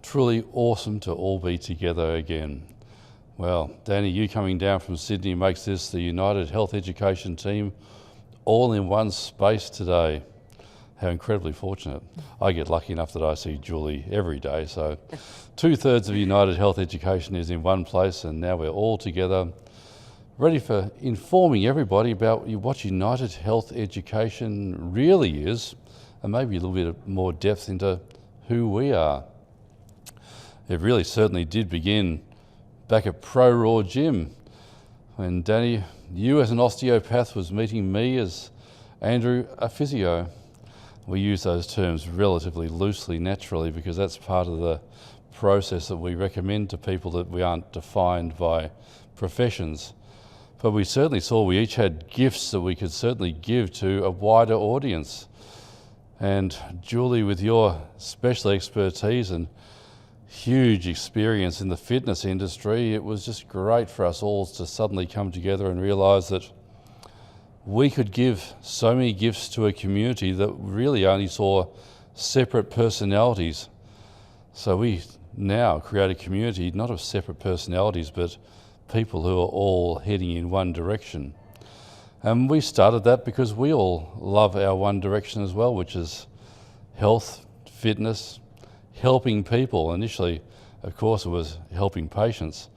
Truly awesome to all be together again. Well, Dani, you coming down from Sydney makes this the United Health Education team all in one space today. How incredibly fortunate. I get lucky enough that I see Julie every day, so 2/3 of United Health Education is in one place, and now we're all together ready for informing everybody about what United Health Education really is, and maybe a little bit more depth into who we are. It really certainly did begin back at Pro Raw Gym when Dani, you as an osteopath was meeting me as Andrew, a physio. We use those terms relatively loosely, naturally, because that's part of the process that we recommend to people, that we aren't defined by professions. But we certainly saw we each had gifts that we could certainly give to a wider audience. And Julie, with your special expertise and huge experience in the fitness industry, it was just great for us all to suddenly come together and realise that we could give so many gifts to a community that really only saw separate personalities. So we now create a community not of separate personalities, but people who are all heading in one direction. And we started that because we all love our one direction as well, which is health, fitness, helping people. Initially, of course, it was helping patients,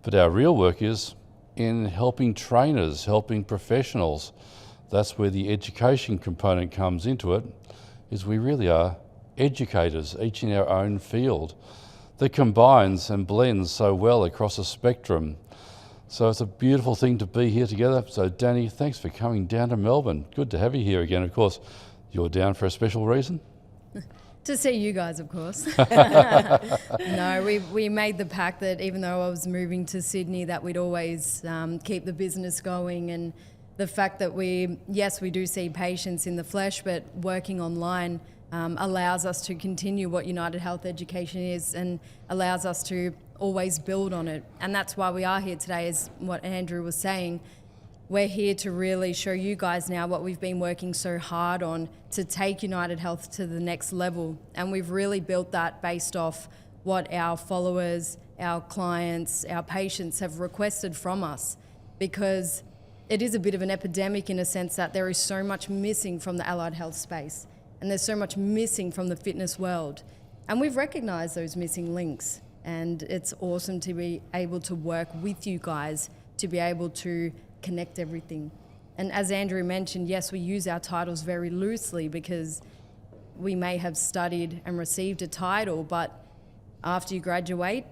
but our real work is in helping trainers, helping professionals. That's where the education component comes into it, is we really are educators, each in our own field, that combines and blends so well across a spectrum. So it's a beautiful thing to be here together. So Dani, thanks for coming down to Melbourne. Good to have you here again. Of course, you're down for a special reason? To see you guys, of course. No, we made the pact that even though I was moving to Sydney, that we'd always keep the business going. And the fact that we do see patients in the flesh, but working online allows us to continue what United Health Education is, and allows us to always build on it. And that's why we are here today, is what Andrew was saying. We're here to really show you guys now what we've been working so hard on to take United Health to the next level. And we've really built that based off what our followers, our clients, our patients have requested from us, because it is a bit of an epidemic in a sense that there is so much missing from the allied health space, and there's so much missing from the fitness world. And we've recognised those missing links, and it's awesome to be able to work with you guys to be able to connect everything. And as Andrew mentioned, yes, we use our titles very loosely because we may have studied and received a title, but after you graduate,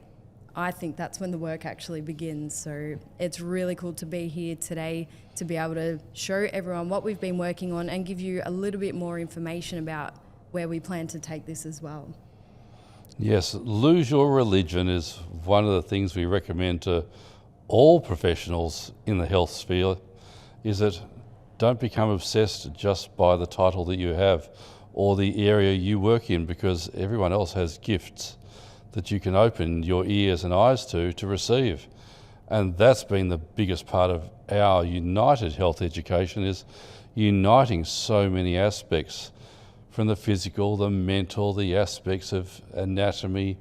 I think that's when the work actually begins. So it's really cool to be here today to be able to show everyone what we've been working on and give you a little bit more information about where we plan to take this as well. Yes, lose your religion is one of the things we recommend to all professionals in the health sphere, is that don't become obsessed just by the title that you have or the area you work in, because everyone else has gifts that you can open your ears and eyes to receive. And that's been the biggest part of our United Health Education, is uniting so many aspects, from the physical, the mental, the aspects of anatomy,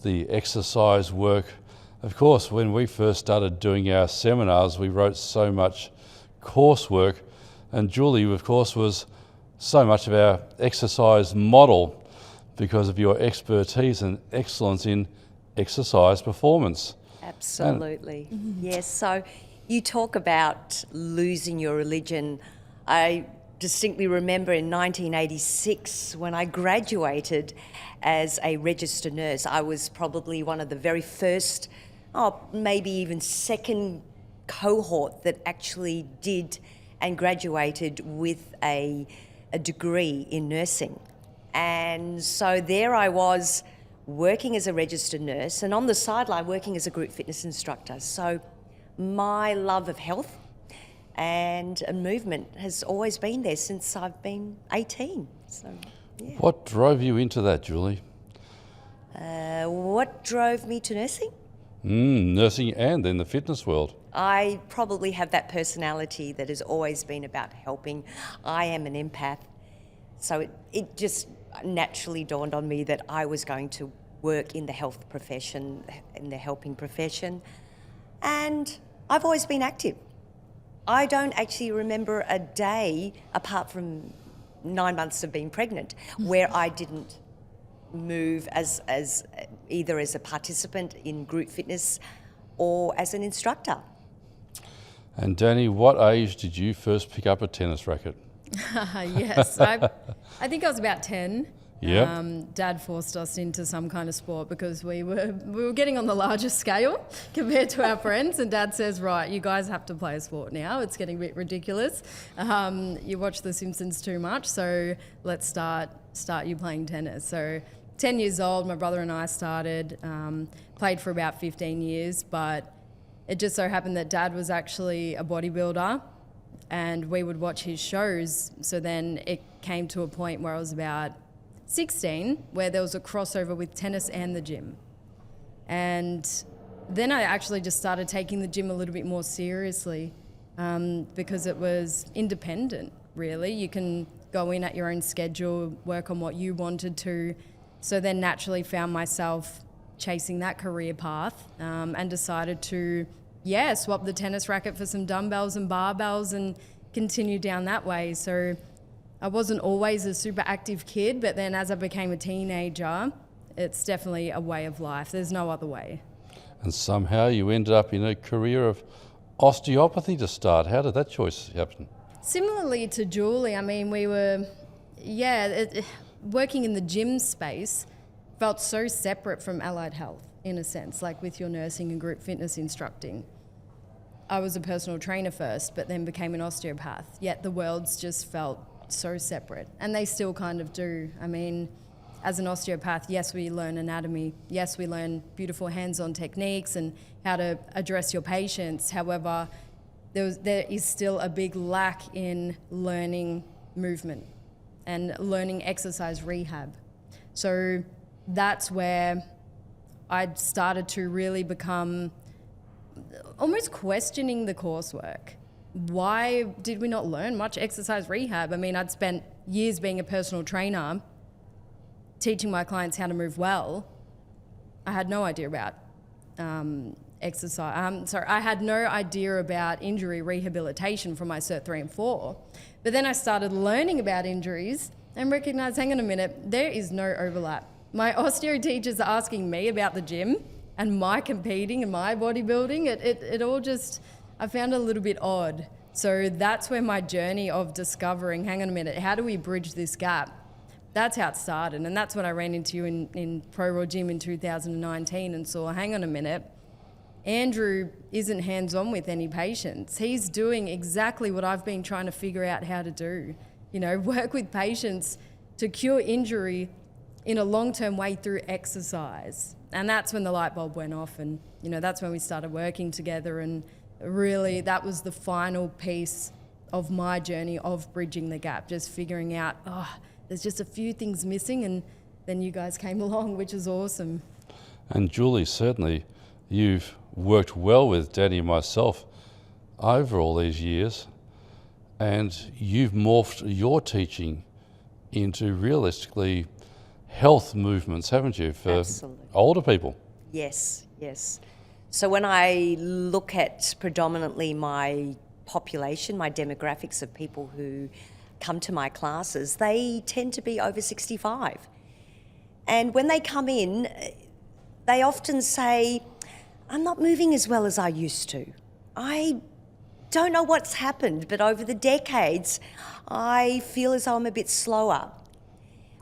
the exercise work. Of course, when we first started doing our seminars, we wrote so much coursework, and Julie, of course, was so much of our exercise model because of your expertise and excellence in exercise performance. Absolutely. Yes, so you talk about losing your religion. I distinctly remember in 1986 when I graduated as a registered nurse. I was probably one of the very first, maybe even second cohort that actually did and graduated with a degree in nursing. And so there I was working as a registered nurse, and on the sideline working as a group fitness instructor. So my love of health and movement has always been there since I've been 18. So, yeah. What drove you into that, Julie? What drove me to nursing? Nursing and in the fitness world. I probably have that personality that has always been about helping. I am an empath. So it just naturally dawned on me that I was going to work in the health profession, in the helping profession. And I've always been active. I don't actually remember a day, apart from 9 months of being pregnant, where I didn't move as either as a participant in group fitness or as an instructor. And Dani, what age did you first pick up a tennis racket? Yes, I think I was about 10. Yep. Dad forced us into some kind of sport because we were getting on the larger scale compared to our friends, and Dad says, right, you guys have to play a sport now. It's getting a bit ridiculous. You watch The Simpsons too much, so let's start you playing tennis. So 10 years old, my brother and I started, played for about 15 years, but it just so happened that Dad was actually a bodybuilder and we would watch his shows. So then it came to a point where I was about 16 where there was a crossover with tennis and the gym. And then I actually just started taking the gym a little bit more seriously because it was independent, really. You can go in at your own schedule, work on what you wanted to. So then naturally found myself chasing that career path and decided to, swap the tennis racket for some dumbbells and barbells and continue down that way. So I wasn't always a super active kid, but then as I became a teenager, it's definitely a way of life. There's no other way. And somehow you ended up in a career of osteopathy to start. How did that choice happen? Similarly to Julie, I mean, we were, working in the gym space felt so separate from allied health in a sense, like with your nursing and group fitness instructing. I was a personal trainer first, but then became an osteopath, yet the worlds just felt so separate, and they still kind of do. I mean, as an osteopath, yes, we learn anatomy, yes, we learn beautiful hands-on techniques and how to address your patients. However, there is still a big lack in learning movement and learning exercise rehab. So that's where I started to really become almost questioning the coursework. Why did we not learn much exercise rehab? I mean, I'd spent years being a personal trainer, teaching my clients how to move well. I had no idea about exercise. I had no idea about injury rehabilitation from my Cert 3 and 4. But then I started learning about injuries and recognized, hang on a minute, there is no overlap. My osteo teachers are asking me about the gym and my competing and my bodybuilding. It all just, I found it a little bit odd. So that's where my journey of discovering, hang on a minute, how do we bridge this gap? That's how it started. And that's when I ran into you in Pro Raw Gym in 2019 and saw, hang on a minute, Andrew isn't hands-on with any patients. He's doing exactly what I've been trying to figure out how to do. Work with patients to cure injury in a long-term way through exercise. And that's when the light bulb went off, and that's when we started working together, and really that was the final piece of my journey of bridging the gap, just figuring out, there's just a few things missing, and then you guys came along, which is awesome. And Julie, certainly you've worked well with Dani and myself over all these years, and you've morphed your teaching into realistically health movements, haven't you, for Absolutely. Older people? Yes. So when I look at predominantly my population, my demographics of people who come to my classes, they tend to be over 65. And when they come in, they often say, I'm not moving as well as I used to. I don't know what's happened, but over the decades, I feel as though I'm a bit slower.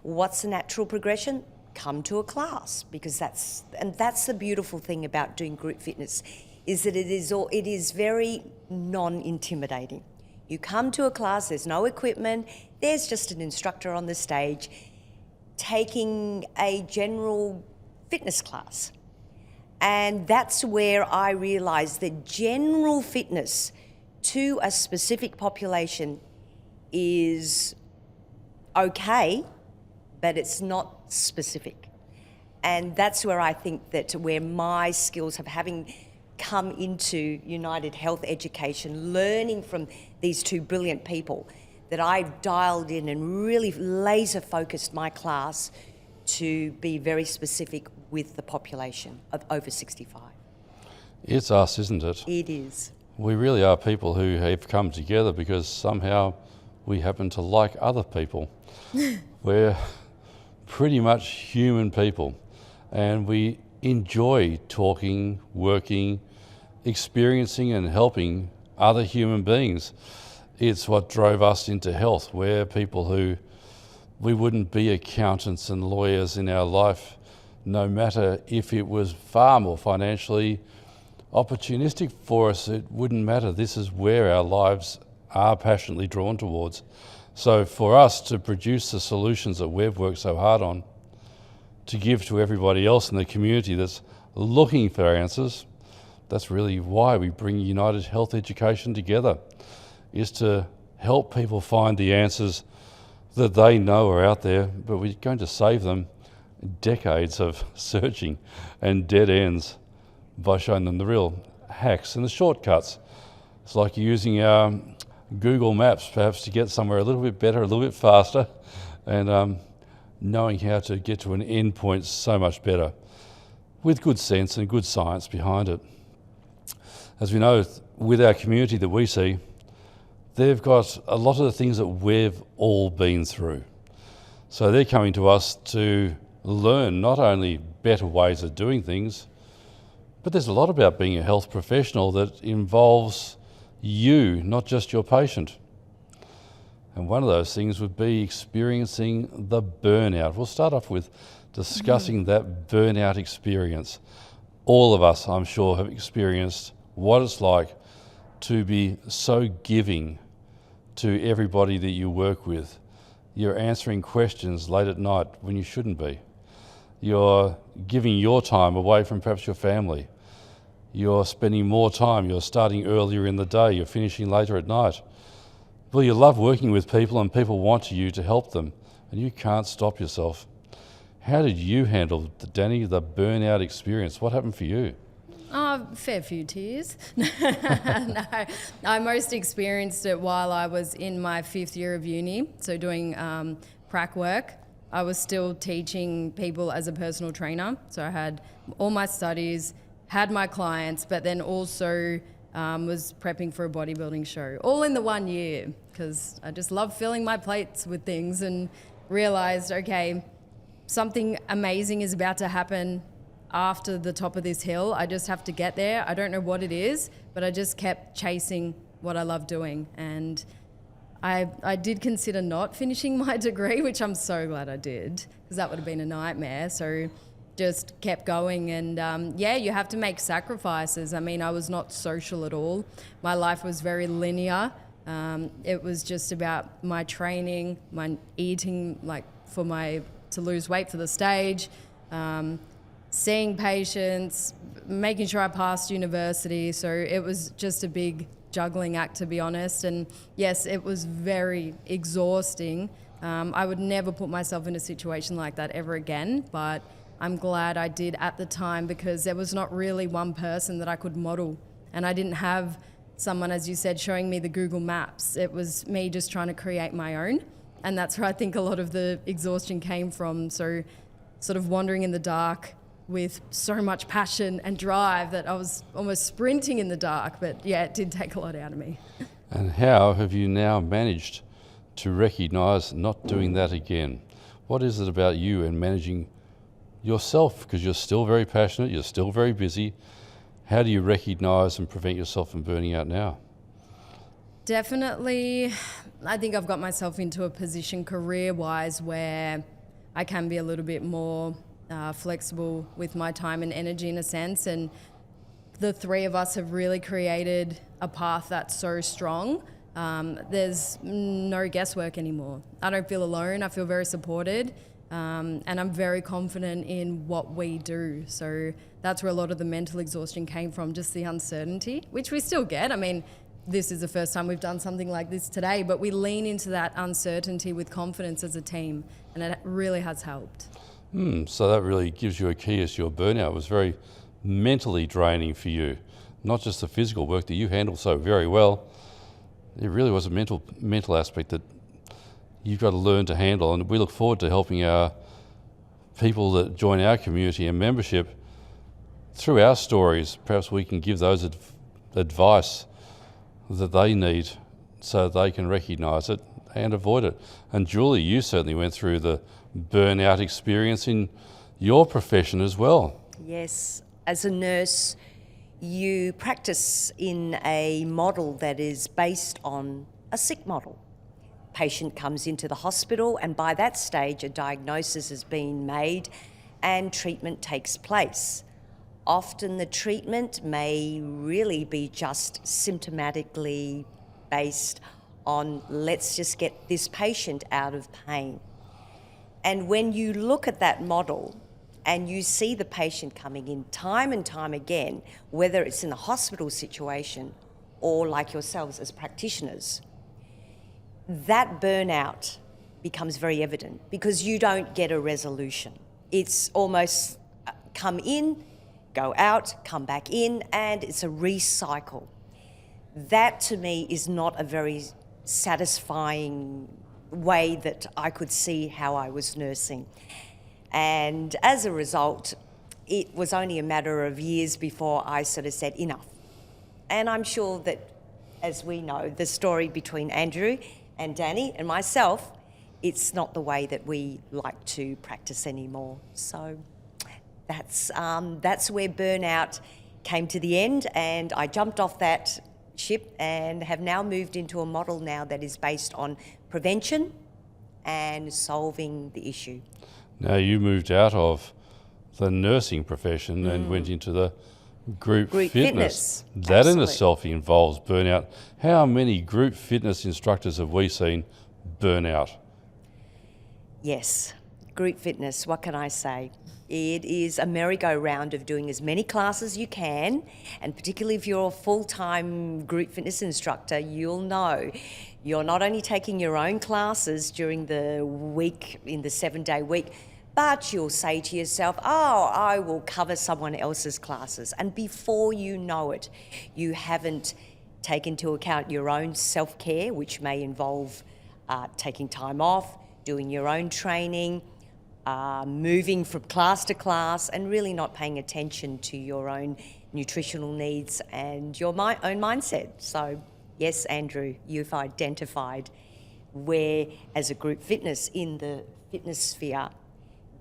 What's the natural progression? Come to a class, because that's the beautiful thing about doing group fitness, is that it is very non-intimidating. You come to a class, there's no equipment, there's just an instructor on the stage taking a general fitness class. And that's where I realised that general fitness to a specific population is okay, but it's not specific. And that's where I think that where my skills of having come into United Health Education, learning from these two brilliant people, that I've dialed in and really laser focused my class to be very specific with the population of over 65? It's us, isn't it? It is. We really are people who have come together because somehow we happen to like other people. We're pretty much human people, and we enjoy talking, working, experiencing and helping other human beings. It's what drove us into health. We're people who, we wouldn't be accountants and lawyers in our life, no matter if it was far more financially opportunistic for us. It wouldn't matter. This is where our lives are passionately drawn towards. So for us to produce the solutions that we've worked so hard on, to give to everybody else in the community that's looking for answers, that's really why we bring United Health Education together, is to help people find the answers that they know are out there, but we're going to save them decades of searching and dead ends by showing them the real hacks and the shortcuts. It's like using Google Maps perhaps to get somewhere a little bit better, a little bit faster, and knowing how to get to an end point so much better, with good sense and good science behind it. As we know, with our community that we see, they've got a lot of the things that we've all been through. So they're coming to us to learn not only better ways of doing things, but there's a lot about being a health professional that involves you, not just your patient. And one of those things would be experiencing the burnout. We'll start off with discussing that burnout experience. All of us, I'm sure, have experienced what it's like to be so giving to everybody that you work with. You're answering questions late at night when you shouldn't be. You're giving your time away from perhaps your family. You're spending more time. You're starting earlier in the day. You're finishing later at night. Well, you love working with people and people want you to help them, and you can't stop yourself. How did you handle, Dani, the burnout experience? What happened for you? Fair few tears. No, I most experienced it while I was in my 5th year of uni, so doing prac work. I was still teaching people as a personal trainer, so I had all my studies, had my clients, but then also was prepping for a bodybuilding show, all in the 1 year, because I just love filling my plates with things and realised, okay, something amazing is about to happen after the top of this hill. I just have to get there. I don't know what it is, but I just kept chasing what I love doing. And I did consider not finishing my degree, which I'm so glad I did, because that would have been a nightmare. So just kept going. And you have to make sacrifices. I mean, I was not social at all. My life was very linear. It was just about my training, my eating, to lose weight for the stage, seeing patients, making sure I passed university. So it was just a big juggling act, to be honest. And yes, it was very exhausting. I would never put myself in a situation like that ever again, but I'm glad I did at the time, because there was not really one person that I could model. And I didn't have someone, as you said, showing me the Google Maps. It was me just trying to create my own. And that's where I think a lot of the exhaustion came from. So sort of wandering in the dark with so much passion and drive that I was almost sprinting in the dark. But yeah, it did take a lot out of me. And how have you now managed to recognise not doing that again? What is it about you and managing yourself? Because you're still very passionate, you're still very busy. How do you recognise and prevent yourself from burning out now? Definitely, I think I've got myself into a position career-wise where I can be a little bit more flexible with my time and energy in a sense. And the three of us have really created a path that's so strong. There's no guesswork anymore. I don't feel alone. I feel very supported. And I'm very confident in what we do. So that's where a lot of the mental exhaustion came from, just the uncertainty, which we still get. I mean, this is the first time we've done something like this today, but we lean into that uncertainty with confidence as a team, and it really has helped. So that really gives you a key as your burnout was very mentally draining for you, not just the physical work that you handle so very well. It really was a mental aspect that you've got to learn to handle, and we look forward to helping our people that join our community and membership, through our stories, perhaps we can give those advice that they need so they can recognise it and avoid it. And Julie, you certainly went through the burnout experience in your profession as well. Yes, as a nurse, you practice in a model that is based on a sick model. Patient comes into the hospital, and by that stage a diagnosis has been made and treatment takes place. Often the treatment may really be just symptomatically based on, let's just get this patient out of pain. And when you look at that model and you see the patient coming in time and time again, whether it's in a hospital situation or like yourselves as practitioners, that burnout becomes very evident because you don't get a resolution. It's almost come in, go out, come back in, and it's a recycle. That to me is not a very satisfying way that I could see how I was nursing. And as a result, it was only a matter of years before I sort of said enough. And I'm sure that, as we know, the story between Andrew and Dani and myself, it's not the way that we like to practice anymore. So that's where burnout came to the end, and I jumped off that ship and have now moved into a model now that is based on prevention and solving the issue. Now you moved out of the nursing profession and went into the group fitness. That Absolutely. in itself involves burnout. How many group fitness instructors have we seen burn out? Yes, group fitness, what can I say? It is a merry-go-round of doing as many classes as you can, and particularly if you're a full-time group fitness instructor, you'll know you're not only taking your own classes during the week, in the 7-day week, but you'll say to yourself, oh, I will cover someone else's classes. And before you know it, you haven't taken into account your own self-care, which may involve taking time off, doing your own training, moving from class to class, and really not paying attention to your own nutritional needs and your own mindset. So yes, Andrew, you've identified where, as a group fitness in the fitness sphere,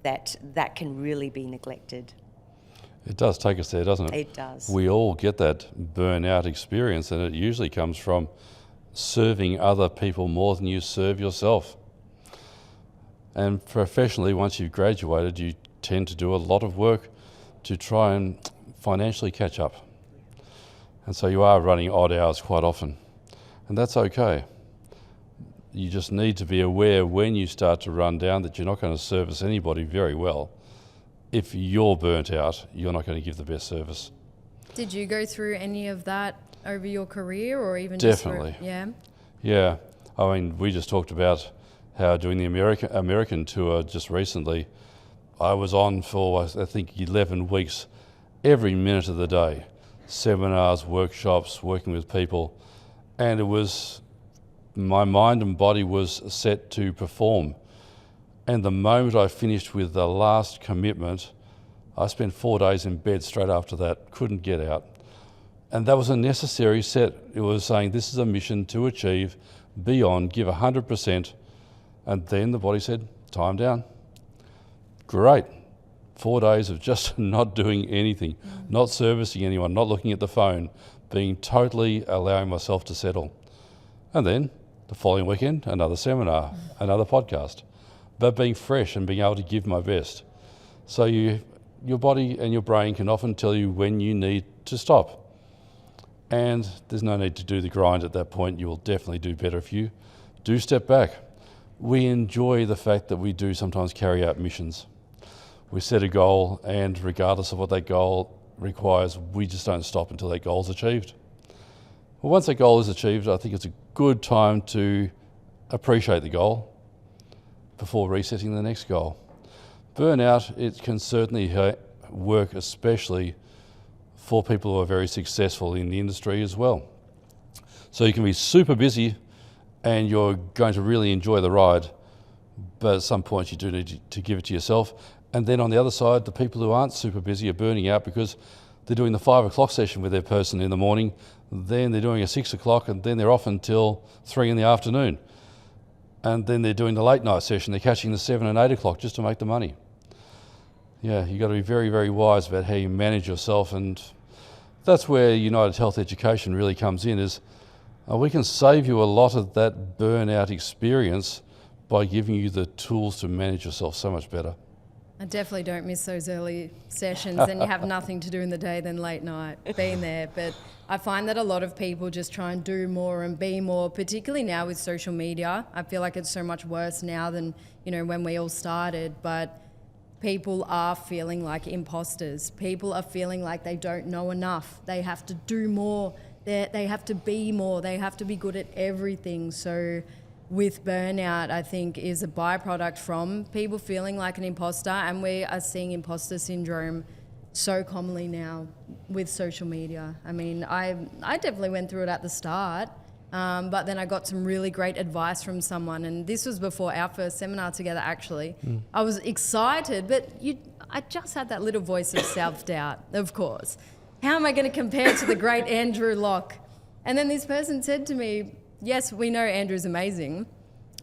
that can really be neglected. It does take us there, doesn't it? It does. We all get that burnout experience, and it usually comes from serving other people more than you serve yourself. And professionally, once you've graduated, you tend to do a lot of work to try and financially catch up. And so you are running odd hours quite often. And that's okay. You just need to be aware when you start to run down that you're not going to service anybody very well. If you're burnt out, you're not going to give the best service. Did you go through any of that over your career, or even Definitely. Just yeah? Yeah. I mean, we just talked about how doing the American tour just recently, I was on for, I think, 11 weeks, every minute of the day. Seminars, workshops, working with people. And it was, my mind and body was set to perform. And the moment I finished with the last commitment, I spent 4 days in bed straight after that, couldn't get out. And that was a necessary set. It was saying, this is a mission to achieve, be on, give 100%. And then the body said, time down. Great. 4 days of just not doing anything, not servicing anyone, not looking at the phone, being totally allowing myself to settle. And then the following weekend, another seminar, another podcast, but being fresh and being able to give my best. So your body and your brain can often tell you when you need to stop. And there's no need to do the grind at that point. You will definitely do better if you do step back. We enjoy the fact that we do sometimes carry out missions. We set a goal, and regardless of what that goal requires, we just don't stop until that goal is achieved. Well, once that goal is achieved, I think it's a good time to appreciate the goal before resetting the next goal. Burnout, it can certainly work, especially for people who are very successful in the industry as well. So you can be super busy and you're going to really enjoy the ride, but at some point you do need to give it to yourself And then on the other side, the people who aren't super busy are burning out because they're doing the 5 o'clock session with their person in the morning, then they're doing a 6 o'clock, and then they're off until 3 in the afternoon. And then they're doing the late night session. They're catching the 7 and 8 o'clock just to make the money. Yeah, you've got to be very, very wise about how you manage yourself, and that's where United Health Education really comes in, is we can save you a lot of that burnout experience by giving you the tools to manage yourself so much better. I definitely don't miss those early sessions, and you have nothing to do in the day than late night, being there. But I find that a lot of people just try and do more and be more, particularly now with social media. I feel like it's so much worse now than, when we all started. But people are feeling like imposters. People are feeling like they don't know enough. They have to do more. They have to be more. They have to be good at everything. So with burnout, I think, is a byproduct from people feeling like an imposter, and we are seeing imposter syndrome so commonly now with social media. I mean, I definitely went through it at the start, but then I got some really great advice from someone, and this was before our first seminar together, actually. I was excited, but I just had that little voice of self-doubt, of course. How am I going to compare to the great Andrew Locke? And then this person said to me, yes, we know Andrew's amazing,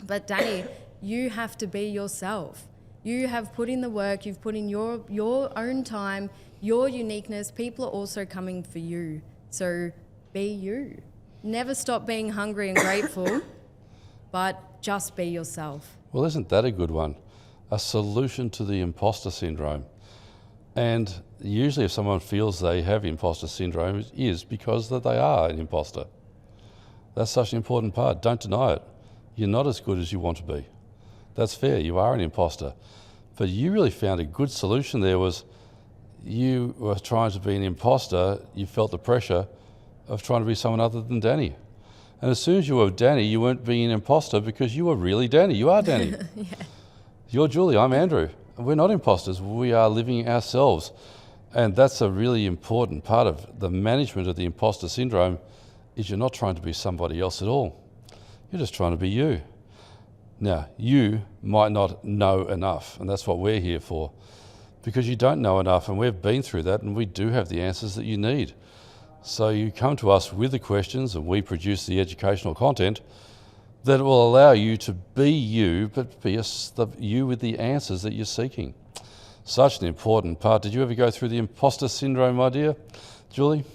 but Dani, you have to be yourself. You have put in the work, you've put in your own time, your uniqueness. People are also coming for you. So be you. Never stop being hungry and grateful, but just be yourself. Well, isn't that a good one? A solution to the imposter syndrome. And usually if someone feels they have imposter syndrome, it is because that they are an imposter. That's such an important part. Don't deny it. You're not as good as you want to be. That's fair. You are an imposter. But you really found a good solution there. Was you were trying to be an imposter, you felt the pressure of trying to be someone other than Dani. And as soon as you were Dani, you weren't being an imposter because you were really Dani. You are Dani. Yeah. You're Julie, I'm Andrew. We're not imposters. We are living ourselves. And that's a really important part of the management of the imposter syndrome, is you're not trying to be somebody else at all. You're just trying to be you. Now, you might not know enough, and that's what we're here for, because you don't know enough, and we've been through that, and we do have the answers that you need. So you come to us with the questions, and we produce the educational content that will allow you to be you, but be you with the answers that you're seeking. Such an important part. Did you ever go through the imposter syndrome idea, Julie?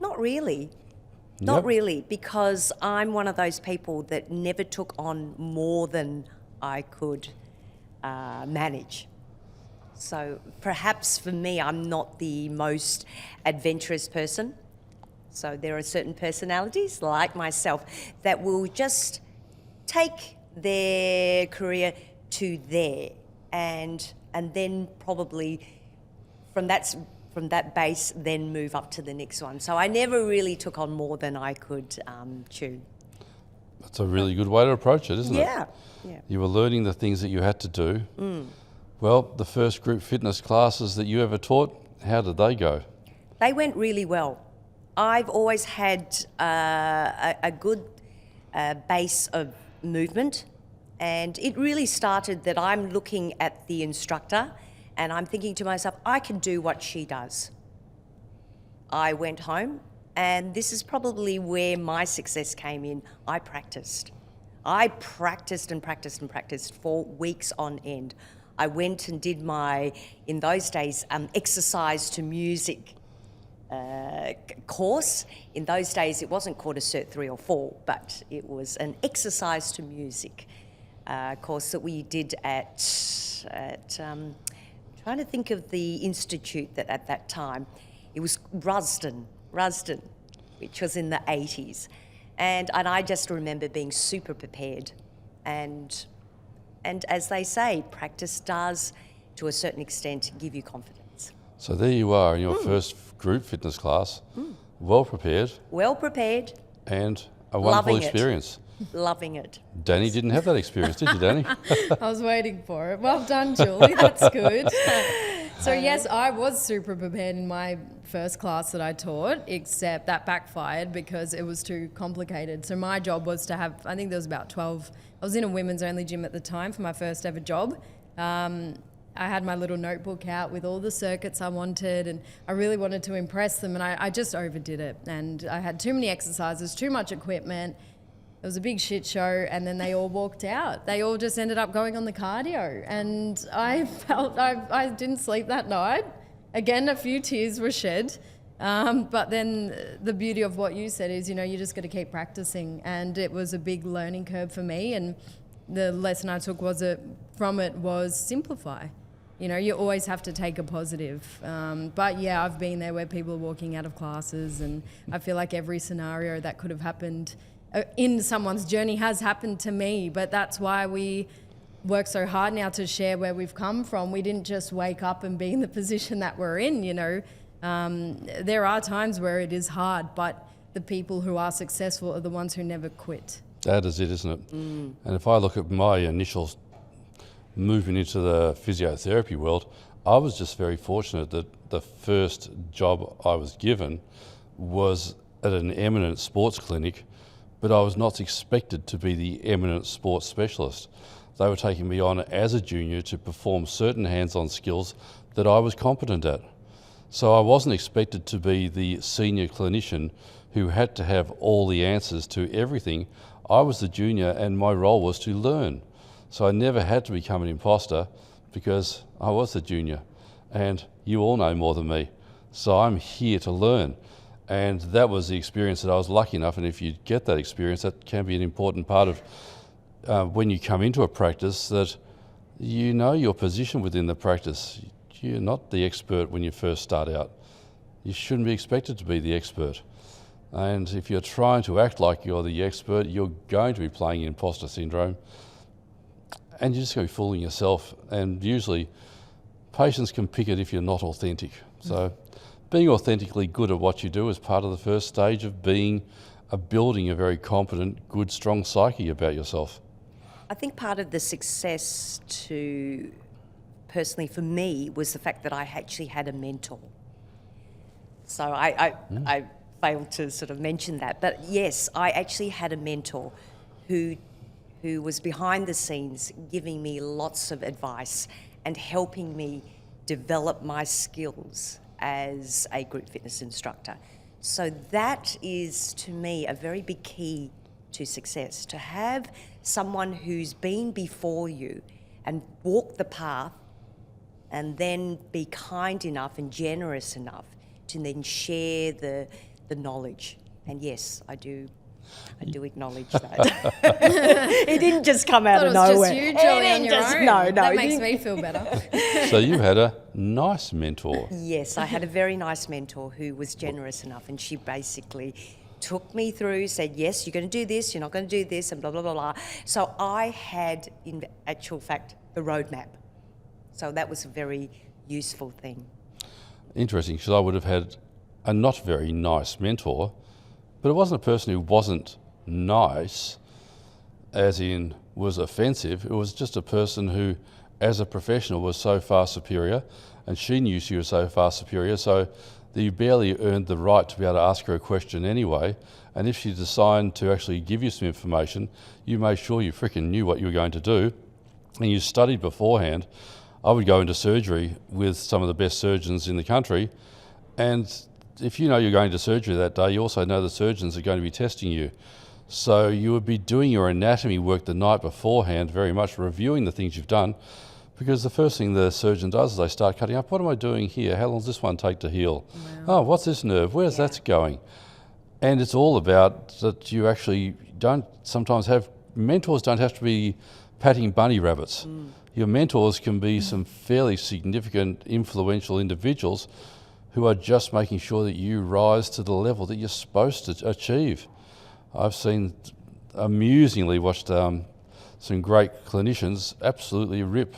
Not really. Not really, because I'm one of those people that never took on more than I could manage. So perhaps for me, I'm not the most adventurous person. So there are certain personalities like myself that will just take their career to there, and then probably from that base then move up to the next one. So I never really took on more than I could chew. That's a really good way to approach it, isn't it? Yeah. You were learning the things that you had to do. Well, the first group fitness classes that you ever taught, how did they go? They went really well. I've always had a good base of movement, and it really started that I'm looking at the instructor and I'm thinking to myself, I can do what she does. I went home, and this is probably where my success came in. I practiced and practiced for weeks on end. I went and did my, in those days, exercise to music course. In those days, it wasn't called a Cert 3 or 4, but it was an exercise to music course that we did at trying to think of the institute that at that time, it was Rusden, which was in the 80s. And I just remember being super prepared. And as they say, practice does, to a certain extent, give you confidence. So there you are in your first group fitness class, well prepared. Well prepared. And a wonderful experience. Loving it. Dani didn't have that experience, did you, Dani? I was waiting for it. Well done, Julie. That's good. So yes, I was super prepared in my first class that I taught, except that backfired because it was too complicated. So my job was to have, I think there was about 12, I was in a women's only gym at the time for my first ever job. I had my little notebook out with all the circuits I wanted, and I really wanted to impress them, and I just overdid it. And I had too many exercises, too much equipment. It was a big shit show, and then they all walked out. They all just ended up going on the cardio, and I felt I didn't sleep that night. Again, a few tears were shed. But then the beauty of what you said is, you just got to keep practicing, and it was a big learning curve for me. And the lesson I took from it was simplify. You always have to take a positive. But yeah, I've been there where people are walking out of classes, and I feel like every scenario that could have happened in someone's journey has happened to me. But that's why we work so hard now to share where we've come from. We didn't just wake up and be in the position that we're in, There are times where it is hard, but the people who are successful are the ones who never quit. That is it, isn't it? And if I look at my initial movement into the physiotherapy world, I was just very fortunate that the first job I was given was at an eminent sports clinic, but I was not expected to be the eminent sports specialist. They were taking me on as a junior to perform certain hands-on skills that I was competent at. So I wasn't expected to be the senior clinician who had to have all the answers to everything. I was the junior, and my role was to learn. So I never had to become an imposter because I was the junior, and you all know more than me. So I'm here to learn. And that was the experience that I was lucky enough, and if you get that experience, that can be an important part of when you come into a practice, that you know your position within the practice. You're not the expert when you first start out. You shouldn't be expected to be the expert. And if you're trying to act like you're the expert, you're going to be playing imposter syndrome, and you're just going to be fooling yourself. And usually patients can pick it if you're not authentic. So being authentically good at what you do is part of the first stage of building a very competent, good, strong psyche about yourself. I think part of the success personally for me was the fact that I actually had a mentor. So I failed to sort of mention that, but yes, I actually had a mentor who was behind the scenes giving me lots of advice and helping me develop my skills as a group fitness instructor. So that is, to me, a very big key to success, to have someone who's been before you and walked the path, and then be kind enough and generous enough to then share the knowledge. And yes, I do acknowledge that. It didn't just come out of nowhere. It was just you, Julie, on your own. No, that makes me feel better. So you had a nice mentor. Yes, I had a very nice mentor who was generous enough, and she basically took me through, said, yes, you're going to do this, you're not going to do this, and blah, blah, blah, blah. So I had, in actual fact, the roadmap. So that was a very useful thing. Interesting, because I would have had a not very nice mentor, but it wasn't a person who wasn't nice, as in was offensive. It was just a person who, as a professional, was so far superior, and she knew she was so far superior, so that you barely earned the right to be able to ask her a question anyway. And if she decided to actually give you some information, you made sure you freaking knew what you were going to do, and you studied beforehand. I would go into surgery with some of the best surgeons in the country, and if you know you're going to surgery that day, you also know the surgeons are going to be testing you. So you would be doing your anatomy work the night beforehand, very much reviewing the things you've done, because the first thing the surgeon does is they start cutting up. What am I doing here? How long does this one take to heal? Wow. Oh, what's this nerve? Where's that going? And it's all about that you actually don't sometimes have, mentors don't have to be patting bunny rabbits. Your mentors can be some fairly significant, influential individuals who are just making sure that you rise to the level that you're supposed to achieve. I've amusingly watched some great clinicians absolutely rip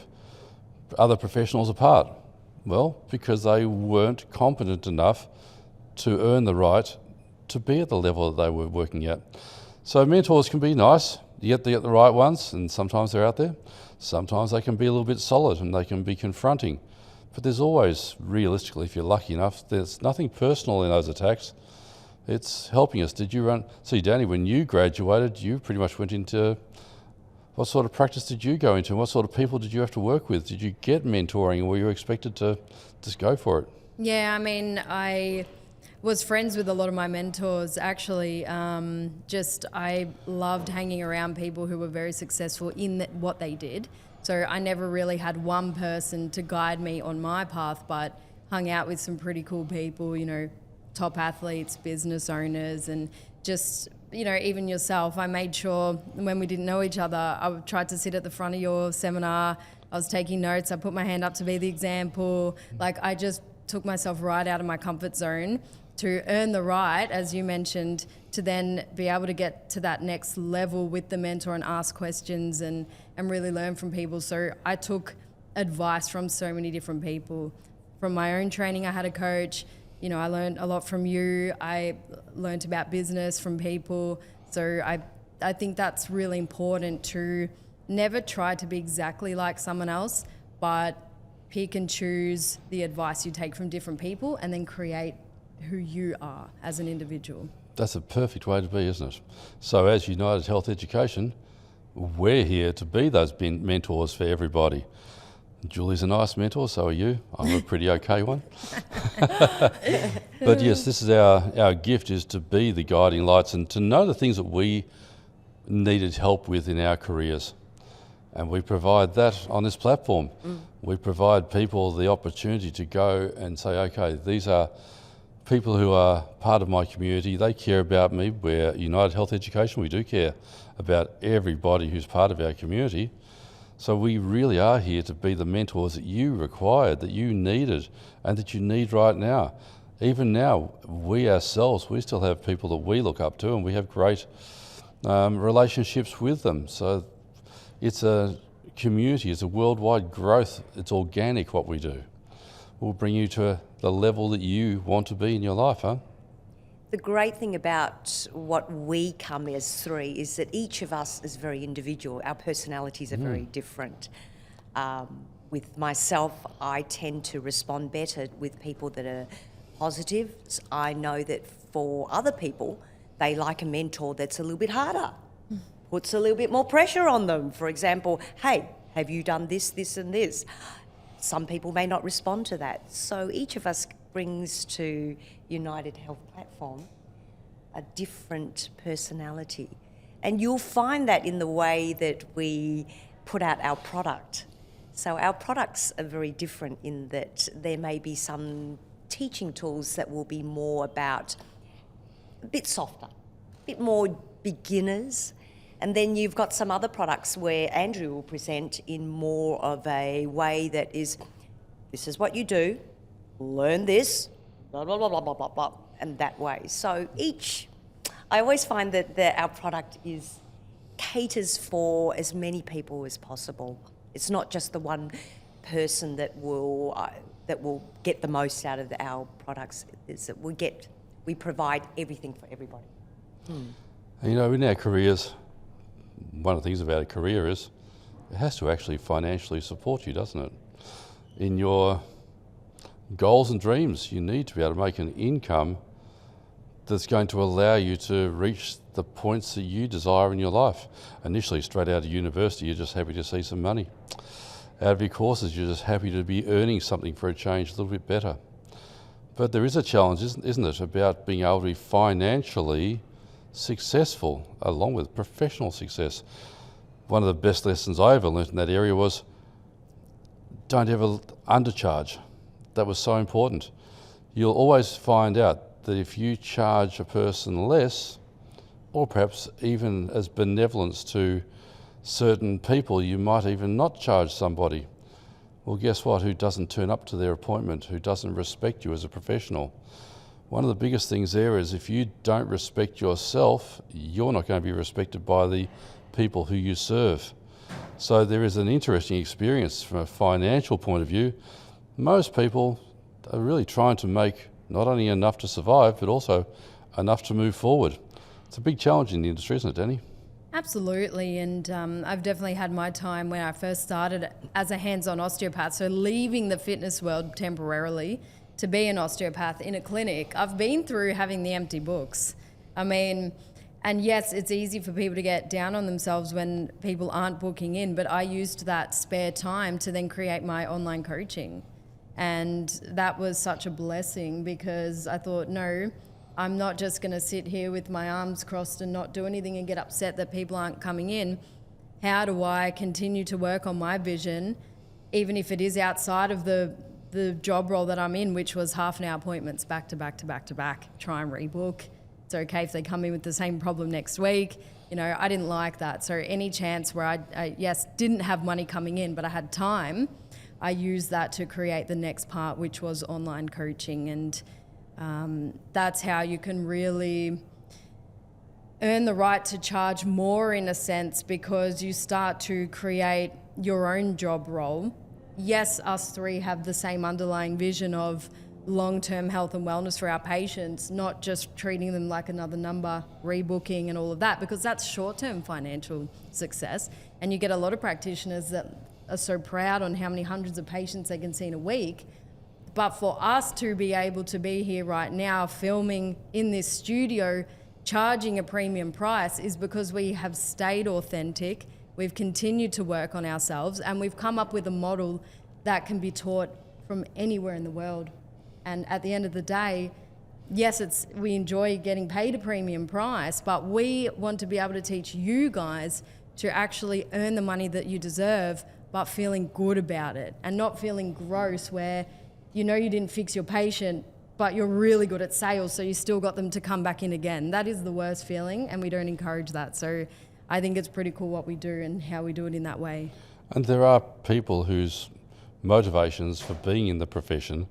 other professionals apart. Well, because they weren't competent enough to earn the right to be at the level that they were working at. So mentors can be nice, you get the right ones, and sometimes they're out there. Sometimes they can be a little bit solid and they can be confronting. But there's always, realistically, if you're lucky enough, there's nothing personal in those attacks. It's helping us. Did you run? See, Dani, when you graduated, you pretty much went into, what sort of practice did you go into? And what sort of people did you have to work with? Did you get mentoring, or were you expected to just go for it? Yeah, I mean, I was friends with a lot of my mentors, actually. I loved hanging around people who were very successful in what they did. So I never really had one person to guide me on my path, but hung out with some pretty cool people, you know, top athletes, business owners, and just, you know, even yourself. I made sure when we didn't know each other, I tried to sit at the front of your seminar. I was taking notes. I put my hand up to be the example. Like, I just took myself right out of my comfort zone to earn the right, as you mentioned, to then be able to get to that next level with the mentor and ask questions and really learn from people. So I took advice from so many different people. From my own training, I had a coach. You know, I learned a lot from you. I learned about business from people. So I think that's really important, to never try to be exactly like someone else, but pick and choose the advice you take from different people and then create who you are as an individual. That's a perfect way to be, isn't it? So as United Health Education, we're here to be those mentors for everybody. Julie's a nice mentor, so are you. I'm a pretty okay one. But yes, this is our gift, is to be the guiding lights and to know the things that we needed help with in our careers. And we provide that on this platform. We provide people the opportunity to go and say, okay, these are people who are part of my community. They care about me. We're United Health Education. We do care about everybody who's part of our community. So we really are here to be the mentors that you required, that you needed, and that you need right now. Even now, we ourselves, we still have people that we look up to, and we have great relationships with them. So it's a community, it's a worldwide growth, it's organic what we do. We'll bring you to the level that you want to be in your life, huh? The great thing about what we come as three is that each of us is very individual. Our personalities are very different. With myself, I tend to respond better with people that are positive. I know that for other people, they like a mentor that's a little bit harder, puts a little bit more pressure on them. For example, hey, have you done this, this and this? Some people may not respond to that. So each of us brings to United Health Platform a different personality. And you'll find that in the way that we put out our product. So our products are very different in that there may be some teaching tools that will be more about a bit softer, a bit more beginners. And then you've got some other products where Andrew will present in more of a way that is, this is what you do, learn this, blah, blah, blah, blah, blah, blah, blah, and that way. So I always find that our product caters for as many people as possible. It's not just the one person that will get the most out of our products. It's that we provide everything for everybody. You know, in our careers, one of the things about a career is it has to actually financially support you, doesn't it? In your goals and dreams, you need to be able to make an income that's going to allow you to reach the points that you desire in your life. Initially, straight out of university, you're just happy to see some money. Out of your courses, you're just happy to be earning something for a change a little bit better. But there is a challenge, isn't it, about being able to be financially successful along with professional success. One of the best lessons I ever learned in that area was don't ever undercharge. That was so important. You'll always find out that if you charge a person less, or perhaps even as benevolence to certain people, you might even not charge somebody. Well, guess what? Who doesn't turn up to their appointment, who doesn't respect you as a professional? One of the biggest things there is if you don't respect yourself, you're not going to be respected by the people who you serve. So there is an interesting experience from a financial point of view. Most people are really trying to make not only enough to survive, but also enough to move forward. It's a big challenge in the industry, isn't it, Dani? Absolutely, and I've definitely had my time when I first started as a hands-on osteopath, so leaving the fitness world temporarily to be an osteopath in a clinic. I've been through having the empty books. I mean, And yes, it's easy for people to get down on themselves when people aren't booking in, but I used that spare time to then create my online coaching. And that was such a blessing because I thought, no, I'm not just going to sit here with my arms crossed and not do anything and get upset that people aren't coming in. How do I continue to work on my vision, even if it is outside of the job role that I'm in, which was half an hour appointments back to back to back to back, try and rebook. It's okay if they come in with the same problem next week. You know, I didn't like that. So any chance where I yes, didn't have money coming in, but I had time, I used that to create the next part, which was online coaching. And that's how you can really earn the right to charge more, in a sense, because you start to create your own job role. Yes, us three have the same underlying vision of long-term health and wellness for our patients, not just treating them like another number, rebooking and all of that, because that's short-term financial success. And you get a lot of practitioners that are so proud on how many hundreds of patients they can see in a week. But for us to be able to be here right now, filming in this studio, charging a premium price, is because we have stayed authentic. We've continued to work on ourselves, and we've come up with a model that can be taught from anywhere in the world. And at the end of the day, yes, we enjoy getting paid a premium price, but we want to be able to teach you guys to actually earn the money that you deserve, but feeling good about it and not feeling gross where you know you didn't fix your patient, but you're really good at sales, so you still got them to come back in again. That is the worst feeling, and we don't encourage that. So I think it's pretty cool what we do and how we do it in that way. And there are people whose motivations for being in the profession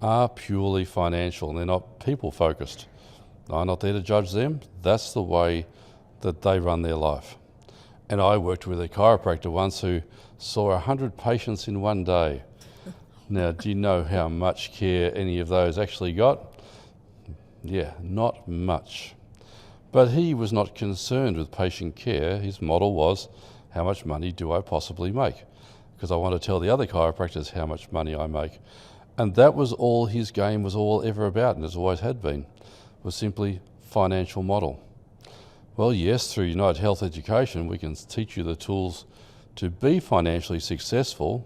are purely financial and they're not people focused. I'm not there to judge them. That's the way that they run their life. And I worked with a chiropractor once who saw 100 patients in one day. Now, do you know how much care any of those actually got? Yeah, not much. But he was not concerned with patient care. His model was, how much money do I possibly make? Because I want to tell the other chiropractors how much money I make. And that was all his game was all ever about, and has always had been, was simply financial model. Well, yes, through United Health Education, we can teach you the tools to be financially successful,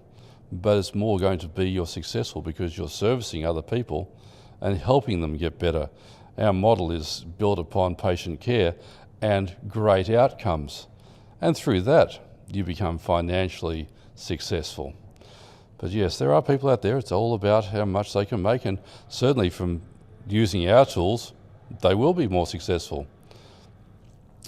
but it's more going to be you're successful because you're servicing other people and helping them get better. Our model is built upon patient care and great outcomes. And through that, you become financially successful. But yes, there are people out there, it's all about how much they can make, and certainly from using our tools, they will be more successful.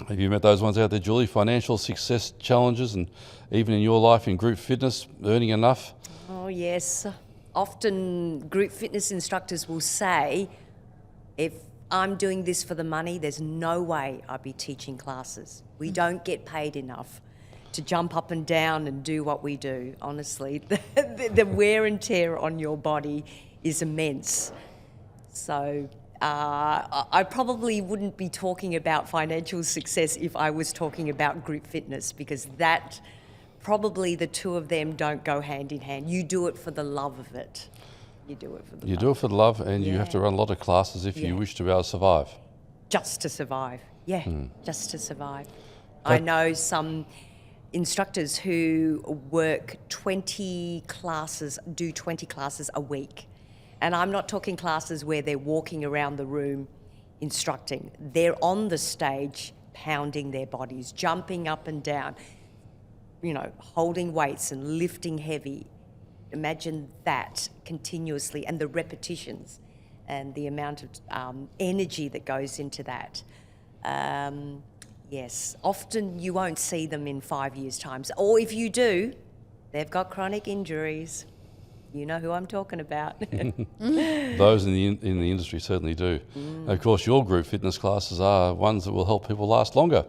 Have you met those ones out there, Julie? Financial success challenges, and even in your life in group fitness, earning enough? Oh, yes. Often group fitness instructors will say, if I'm doing this for the money, there's no way I'll be teaching classes. We don't get paid enough to jump up and down and do what we do. Honestly, the wear and tear on your body is immense. So I probably wouldn't be talking about financial success if I was talking about group fitness, because that probably the two of them don't go hand in hand. You do it for the love of it. You do it for the love. You do it for the love, and you have to run a lot of classes if you wish to be able to survive. Just to survive, just to survive. I know some instructors who work 20 classes, do 20 classes a week. And I'm not talking classes where they're walking around the room instructing. They're on the stage pounding their bodies, jumping up and down, you know, holding weights and lifting heavy. Imagine that continuously, and the repetitions and the amount of energy that goes into that. Yes, often you won't see them in 5 years' time. Or if you do, they've got chronic injuries. You know who I'm talking about. Those in the industry certainly do. Of course, your group fitness classes are ones that will help people last longer.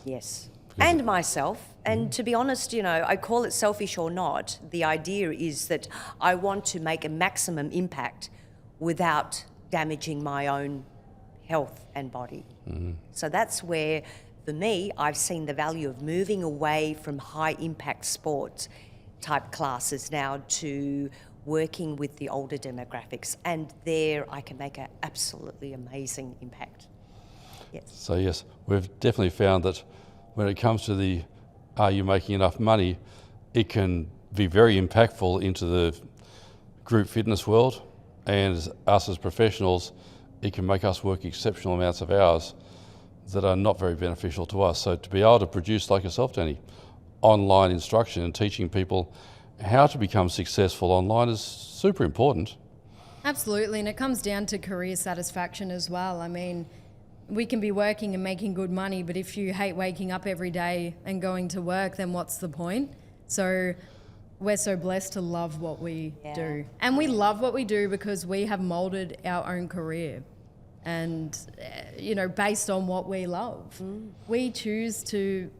Yes, and myself. And to be honest, you know, I call it selfish or not. The idea is that I want to make a maximum impact without damaging my own health and body. So that's where, for me, I've seen the value of moving away from high impact sports type classes now to working with the older demographics, and there I can make an absolutely amazing impact. Yes. So yes, we've definitely found that when it comes to the are you making enough money, it can be very impactful into the group fitness world, and us as professionals, it can make us work exceptional amounts of hours that are not very beneficial to us. So to be able to produce, like yourself, Dani, online instruction and teaching people how to become successful online is super important. Absolutely, and it comes down to career satisfaction as well. I mean, we can be working and making good money, but if you hate waking up every day and going to work, then what's the point? So we're so blessed to love what we do. And we love what we do because we have molded our own career. And, based on what we love. We choose to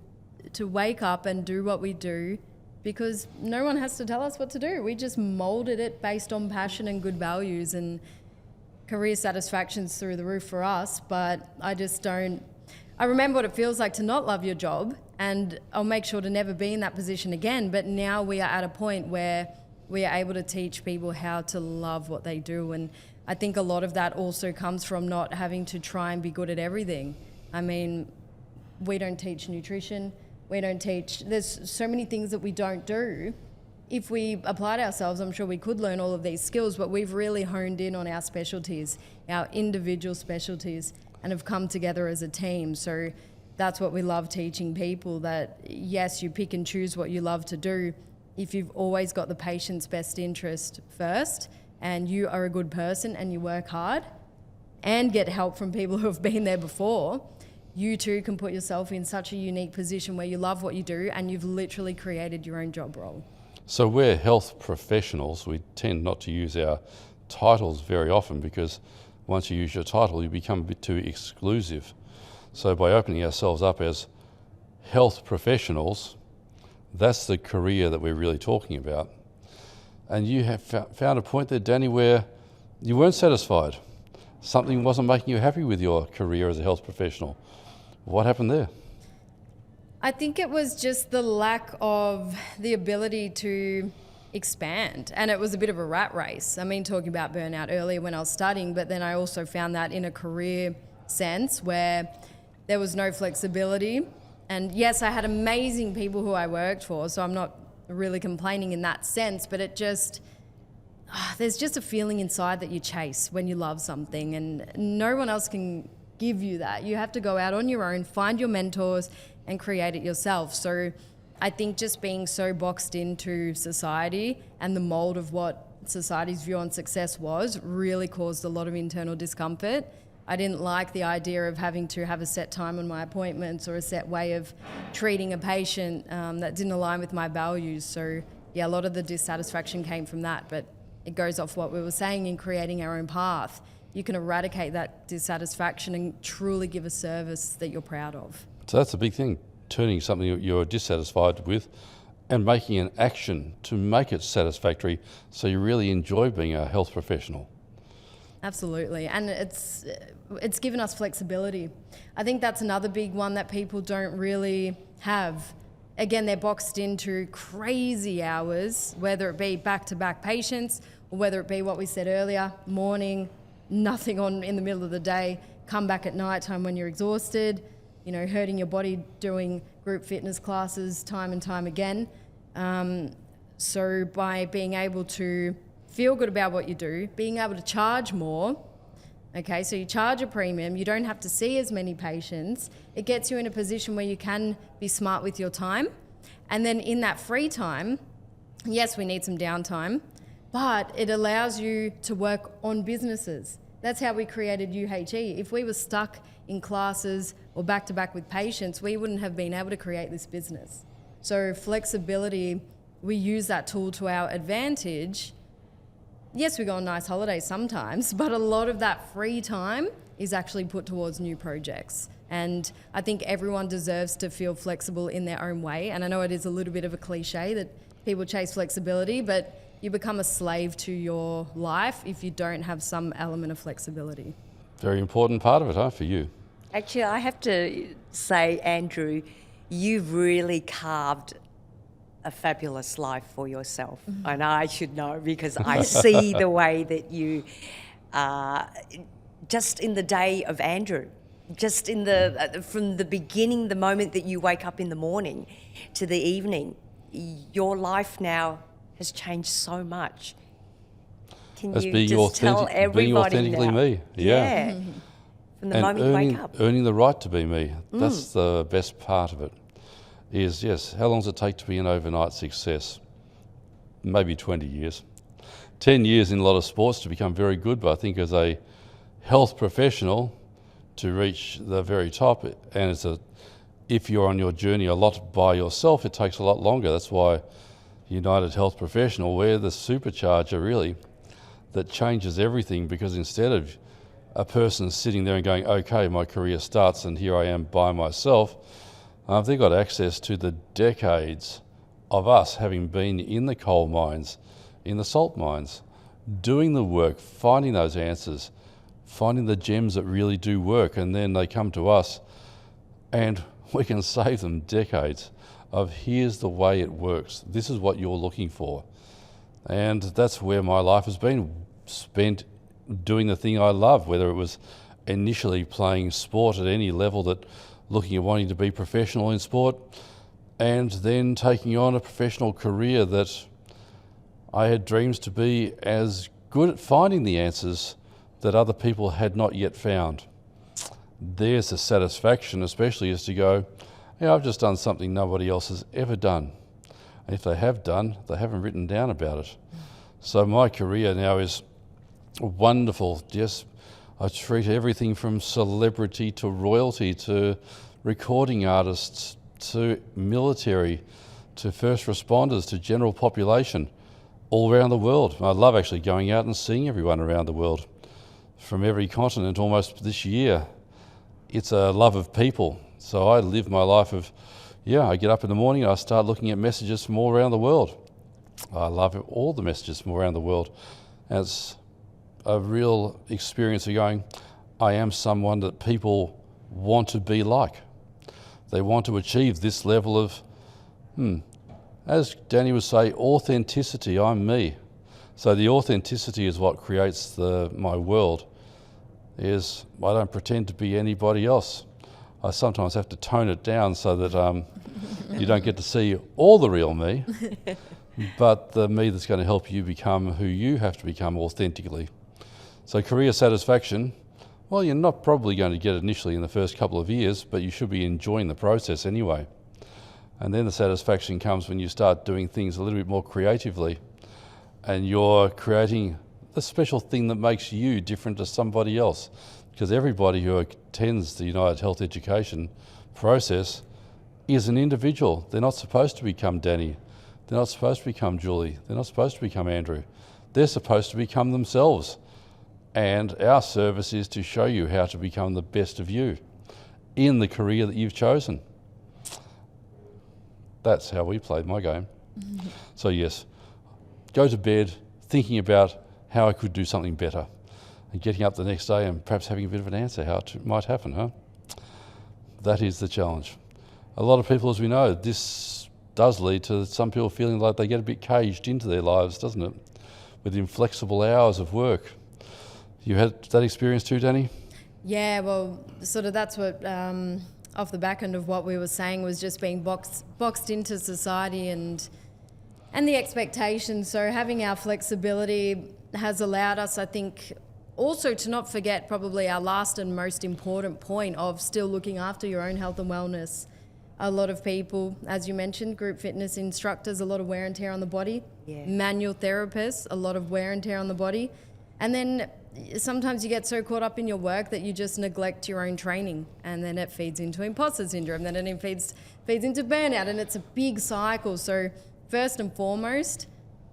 wake up and do what we do because no one has to tell us what to do. We just molded it based on passion and good values, and career satisfaction's through the roof for us, but I remember what it feels like to not love your job, and I'll make sure to never be in that position again. But now we are at a point where we are able to teach people how to love what they do. And I think a lot of that also comes from not having to try and be good at everything. I mean, we don't teach nutrition. There's so many things that we don't do. If we applied ourselves, I'm sure we could learn all of these skills, but we've really honed in on our specialties, our individual specialties, and have come together as a team. So that's what we love teaching people, that yes, you pick and choose what you love to do. If you've always got the patient's best interest first, and you are a good person and you work hard and get help from people who have been there before, you too can put yourself in such a unique position where you love what you do and you've literally created your own job role. So we're health professionals. We tend not to use our titles very often because once you use your title, you become a bit too exclusive. So by opening ourselves up as health professionals, that's the career that we're really talking about. And you have found a point there, Dani, where you weren't satisfied. Something wasn't making you happy with your career as a health professional. What happened there? I think it was just the lack of the ability to expand. And it was a bit of a rat race. I mean, talking about burnout earlier when I was studying, but then I also found that in a career sense where there was no flexibility. And yes, I had amazing people who I worked for, so I'm not really complaining in that sense, but it just, there's just a feeling inside that you chase when you love something, and no one else can give you that. You have to go out on your own, find your mentors and create it yourself. So I think just being so boxed into society and the mold of what society's view on success was really caused a lot of internal discomfort. I didn't like the idea of having to have a set time on my appointments or a set way of treating a patient that didn't align with my values. So yeah, a lot of the dissatisfaction came from that, but it goes off what we were saying in creating our own path. You can eradicate that dissatisfaction and truly give a service that you're proud of. So that's a big thing, turning something you're dissatisfied with and making an action to make it satisfactory so you really enjoy being a health professional. Absolutely, and it's given us flexibility. I think that's another big one that people don't really have. Again, they're boxed into crazy hours, whether it be back-to-back patients or whether it be what we said earlier, morning, nothing on in the middle of the day, come back at night time when you're exhausted, hurting your body doing group fitness classes time and time again. So by being able to feel good about what you do, being able to charge more, okay, so you charge a premium, you don't have to see as many patients, it gets you in a position where you can be smart with your time. And then in that free time, yes, we need some downtime, but it allows you to work on businesses. That's how we created UHE. If we were stuck in classes or back-to-back with patients, we wouldn't have been able to create this business. So flexibility, we use that tool to our advantage. Yes, we go on nice holidays sometimes, but a lot of that free time is actually put towards new projects. And I think everyone deserves to feel flexible in their own way. And I know it is a little bit of a cliche that people chase flexibility, but you become a slave to your life if you don't have some element of flexibility. Very important part of it, for you? Actually, I have to say, Andrew, you've really carved a fabulous life for yourself. Mm-hmm. And I should know because I see the way that you, just in the day of Andrew, just in the from the beginning, the moment that you wake up in the morning to the evening, your life now has changed so much. Can As you being just tell authentic, everybody being authentically now? me. Yeah. From the And moment you wake up. earning the right to be me. That's the best part of it. Is, yes, how long does it take to be an overnight success? Maybe 20 years. 10 years in a lot of sports to become very good, but I think as a health professional to reach the very top, and if you're on your journey a lot by yourself, it takes a lot longer. That's why United Health Professional, we're the supercharger really that changes everything, because instead of a person sitting there and going, okay, my career starts and here I am by myself, they've got access to the decades of us having been in the coal mines, in the salt mines, doing the work, finding those answers, finding the gems that really do work, and then they come to us and we can save them decades of here's the way it works. This is what you're looking for. And that's where my life has been spent, doing the thing I love, whether it was initially playing sport at any level, that looking at wanting to be professional in sport, and then taking on a professional career that I had dreams to be as good at finding the answers that other people had not yet found. There's the satisfaction, especially, is to go, I've just done something nobody else has ever done. And if they have done, they haven't written down about it. So my career now is wonderful. Yes, I treat everything from celebrity to royalty to recording artists to military to first responders to general population all around the world. I love actually going out and seeing everyone around the world from every continent almost this year. It's a love of people. So I live my life of, I get up in the morning and I start looking at messages from all around the world. I love all the messages from around the world. And it's a real experience of going, I am someone that people want to be like. They want to achieve this level of, as Dani would say, authenticity. I'm me. So the authenticity is what creates my world. Is I don't pretend to be anybody else. I sometimes have to tone it down so that you don't get to see all the real me, but the me that's going to help you become who you have to become authentically. So career satisfaction, well, you're not probably going to get it initially in the first couple of years, but you should be enjoying the process anyway. And then the satisfaction comes when you start doing things a little bit more creatively and you're creating the special thing that makes you different to somebody else. Because everybody who attends the United Health Education process is an individual. They're not supposed to become Dani. They're not supposed to become Julie. They're not supposed to become Andrew. They're supposed to become themselves. And our service is to show you how to become the best of you in the career that you've chosen. That's how we played my game. So yes, go to bed thinking about how I could do something better, and getting up the next day and perhaps having a bit of an answer how it might happen, huh? That is the challenge. A lot of people, as we know, this does lead to some people feeling like they get a bit caged into their lives, doesn't it? With inflexible hours of work. You had that experience too, Dani? Yeah, well, sort of that's what, off the back end of what we were saying, was just being boxed into society and the expectations. So having our flexibility has allowed us, I think, also to not forget probably our last and most important point of still looking after your own health and wellness. A lot of people, as you mentioned, group fitness instructors, a lot of wear and tear on the body. Yeah. Manual therapists, a lot of wear and tear on the body. And then sometimes you get so caught up in your work that you just neglect your own training, and then it feeds into imposter syndrome, then it feeds into burnout, and it's a big cycle. So first and foremost,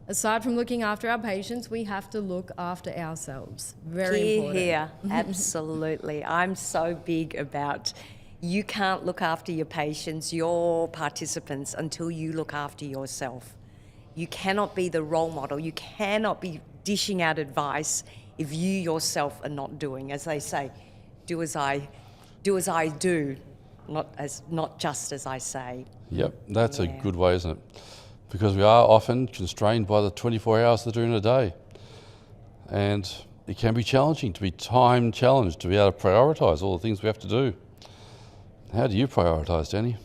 aside from looking after our patients, we have to look after ourselves. Very important. Here, absolutely. I'm so big about you can't look after your patients, your participants, until you look after yourself. You cannot be the role model. You cannot be dishing out advice if you yourself are not doing, as they say, do as I do, not just as I say. Yep, that's a good way, isn't it? Because we are often constrained by the 24 hours that are in a day. And It can be challenging to be time challenged, to be able to prioritise all the things we have to do. How do you prioritise, Dani?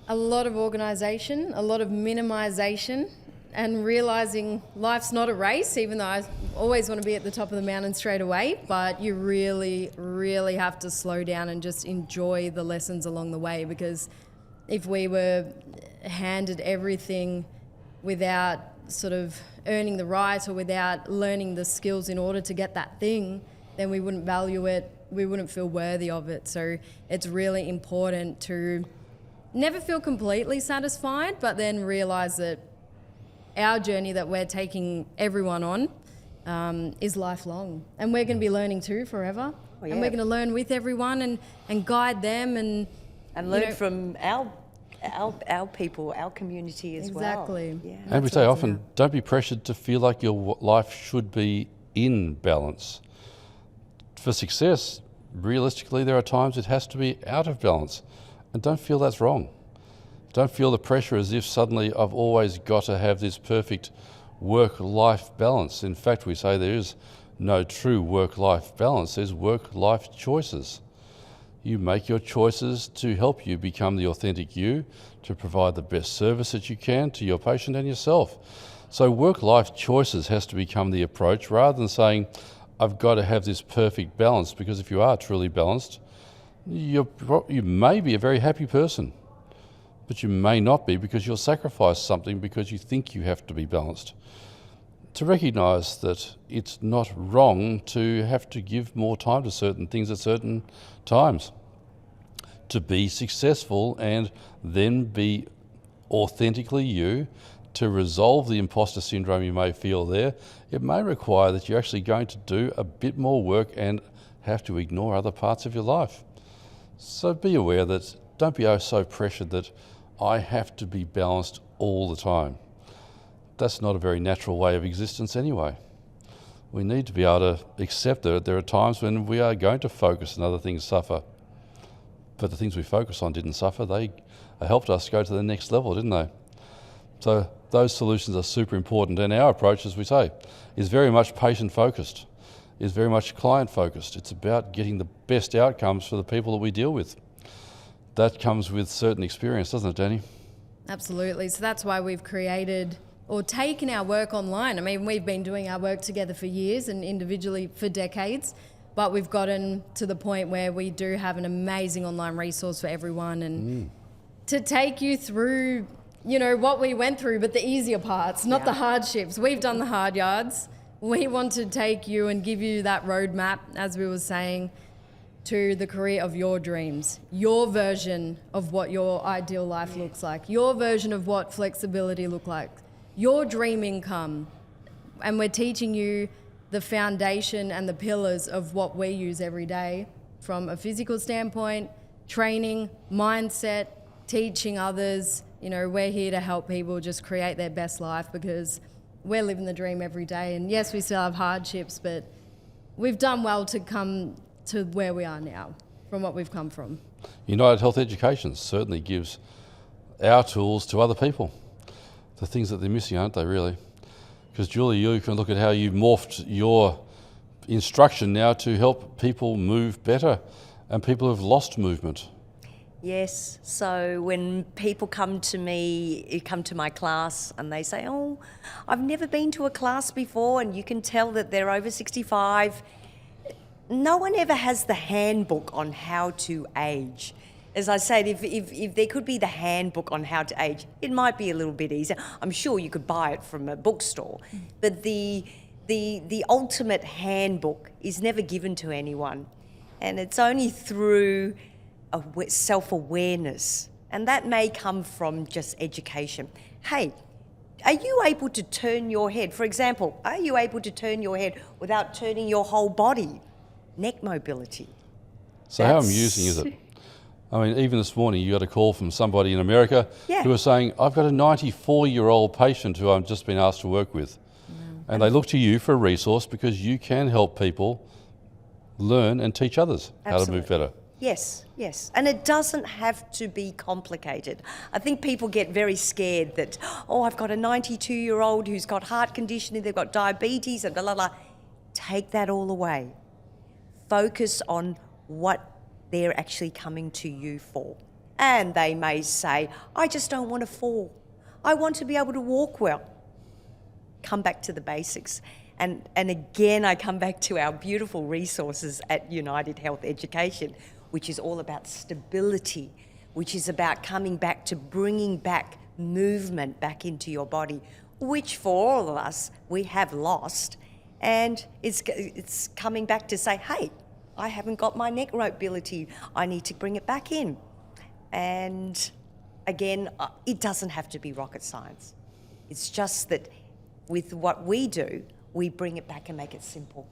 A lot of organisation, a lot of minimisation, and realising life's not a race, even though I always want to be at the top of the mountain straight away, but you really, really have to slow down and just enjoy the lessons along the way, because if we were handed everything without sort of earning the right or without learning the skills in order to get that thing, then we wouldn't value it, we wouldn't feel worthy of it. So it's really important to never feel completely satisfied, but then realise that our journey that we're taking everyone on is lifelong, and we're going to be learning too forever. Oh, yeah. And we're going to learn with everyone and guide them and learn from our people, our community as well. Exactly. Yeah. And we say often, don't be pressured to feel like your life should be in balance. For success, realistically, there are times it has to be out of balance, and don't feel that's wrong. Don't feel the pressure as if suddenly I've always got to have this perfect work-life balance. In fact, we say there is no true work-life balance. There's work-life choices. You make your choices to help you become the authentic you, to provide the best service that you can to your patient and yourself. So work-life choices has to become the approach, rather than saying, I've got to have this perfect balance, because if you are truly balanced, you may be a very happy person, but you may not be, because you'll sacrifice something because you think you have to be balanced. To recognise that it's not wrong to have to give more time to certain things at certain times, to be successful and then be authentically you, to resolve the imposter syndrome you may feel there. It may require that you're actually going to do a bit more work and have to ignore other parts of your life. So be aware that, don't be so pressured that I have to be balanced all the time. That's not a very natural way of existence anyway. We need to be able to accept that there are times when we are going to focus and other things suffer. But the things we focus on didn't suffer. They helped us go to the next level, didn't they? So those solutions are super important. And our approach, as we say, is very much patient-focused, is very much client-focused. It's about getting the best outcomes for the people that we deal with. That comes with certain experience, doesn't it, Dani? Absolutely. So that's why we've created or taken our work online. I mean, we've been doing our work together for years and individually for decades, but we've gotten to the point where we do have an amazing online resource for everyone, and to take you through, you know, what we went through, but the easier parts, not the hardships. We've done the hard yards. We want to take you and give you that roadmap, as we were saying, to the career of your dreams, your version of what your ideal life looks like, your version of what flexibility look like, your dream income. And we're teaching you the foundation and the pillars of what we use every day, from a physical standpoint, training, mindset, teaching others. You know, we're here to help people just create their best life, because we're living the dream every day. And yes, we still have hardships, but we've done well to come to where we are now from what we've come from. United Health Education certainly gives our tools to other people. The things that they're missing, aren't they, really? Because Julie, you can look at how you've morphed your instruction now to help people move better, and people who've lost movement. Yes, so when people come to my class and they say, oh, I've never been to a class before, and you can tell that they're over 65, no one ever has the handbook on how to age. As I said, if there could be the handbook on how to age, it might be a little bit easier. I'm sure you could buy it from a bookstore, but the ultimate handbook is never given to anyone, and it's only through self-awareness, and that may come from just education. Hey, are you able to turn your head? For example, are you able to turn your head without turning your whole body? Neck mobility. So how amusing is it? I mean, even this morning you got a call from somebody in America who was saying, I've got a 94-year-old patient who I've just been asked to work with. And they look to you for a resource, because you can help people learn and teach others how to move better. Yes, yes. And it doesn't have to be complicated. I think people get very scared that, oh, I've got a 92-year-old who's got heart conditioning, they've got diabetes, and blah, blah, blah. take that all away. Focus on what they're actually coming to you for. And they may say, I just don't want to fall. I want to be able to walk well. Come back to the basics. And again, I come back to our beautiful resources at United Health Education, which is all about stability, which is about coming back to bringing back movement back into your body, which for all of us, we have lost. And it's coming back to say, hey, I haven't got my neck mobility. I need to bring it back in. And again, it doesn't have to be rocket science. It's just that with what we do, we bring it back and make it simple.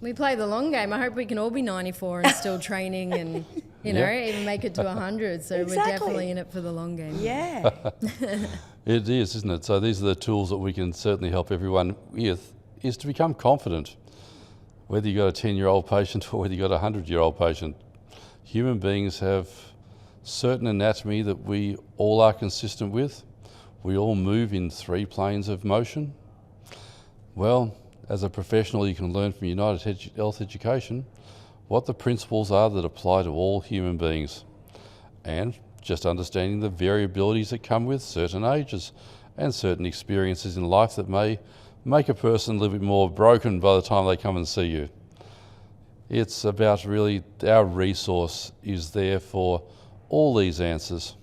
We play the long game. I hope we can all be 94 and still training and, you know, even make it to 100. So we're definitely in it for the long game. Yeah. It is, isn't it? So these are the tools that we can certainly help everyone with, is to become confident. Whether you've got a 10-year-old patient or whether you've got a 100-year-old patient, human beings have certain anatomy that we all are consistent with. We all move in 3 planes of motion. Well, as a professional, you can learn from United Health Education what the principles are that apply to all human beings, and just understanding the variabilities that come with certain ages and certain experiences in life that may make a person a little bit more broken by the time they come and see you. It's about really, our resource is there for all these answers.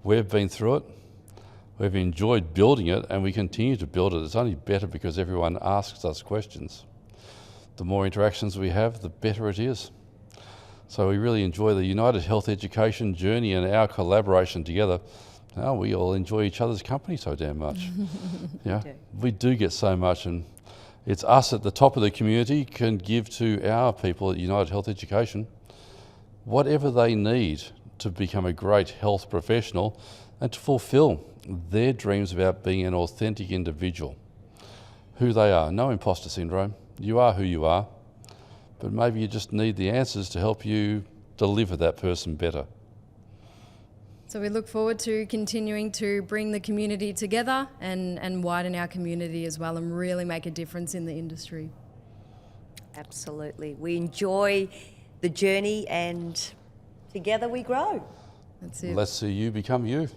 We've been through it. We've enjoyed building it, and we continue to build it. It's only better because everyone asks us questions. The more interactions we have, the better it is. So we really enjoy the United Health Education journey and our collaboration together. Now we all enjoy each other's company so damn much. Yeah, we do get so much, and it's us at the top of the community can give to our people at United Health Education whatever they need to become a great health professional and to fulfill their dreams about being an authentic individual, who they are. No imposter syndrome. You are who you are, but maybe you just need the answers to help you deliver that person better. So we look forward to continuing to bring the community together and widen our community as well and really make a difference in the industry. Absolutely. We enjoy the journey and together we grow. That's it. Let's see you become you.